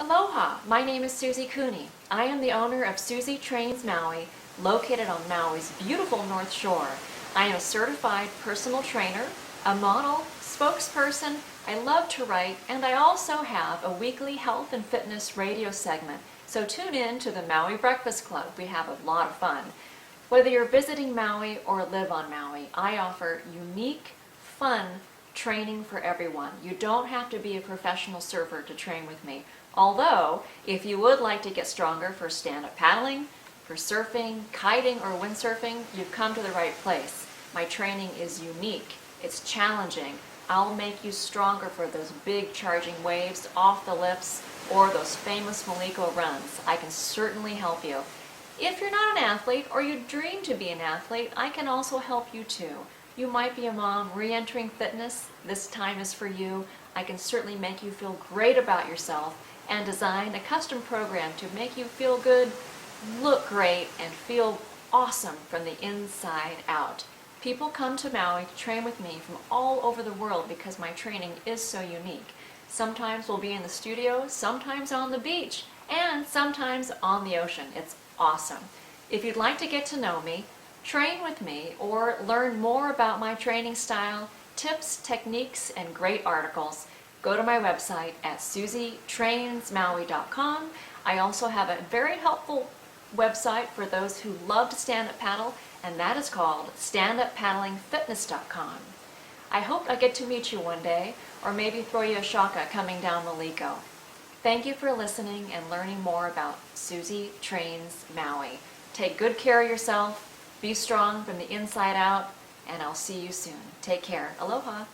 Aloha, my name is Suzie Cooney. I am the owner of Suzie Trains Maui, located on Maui's beautiful North Shore. I am a certified personal trainer, a model, spokesperson, I love to write, and I also have a weekly health and fitness radio segment. So tune in to the Maui Breakfast Club. We have a lot of fun. Whether you're visiting Maui or live on Maui, I offer unique, fun training for everyone. You don't have to be a professional surfer to train with me. Although, if you would like to get stronger for stand-up paddling, for surfing, kiting, or windsurfing, you've come to the right place. My training is unique. It's challenging. I'll make you stronger for those big charging waves off the lips or those famous Maliko runs. I can certainly help you. If you're not an athlete or you dream to be an athlete, I can also help you too. You might be a mom re-entering fitness. This time is for you. I can certainly make you feel great about yourself and design a custom program to make you feel good, look great, and feel awesome from the inside out. People come to Maui to train with me from all over the world because my training is so unique. Sometimes we'll be in the studio, sometimes on the beach, and sometimes on the ocean. It's awesome. If you'd like to get to know me, train with me, or learn more about my training style, tips, techniques, and great articles, go to my website at SuzieTrainsMaui.com. I also have a very helpful website for those who love to stand-up paddle, and that is called StandUpPaddlingFitness.com. I hope I get to meet you one day, or maybe throw you a shaka coming down Maliko. Thank you for listening and learning more about Suzie Trains Maui. Take good care of yourself, be strong from the inside out, and I'll see you soon. Take care. Aloha.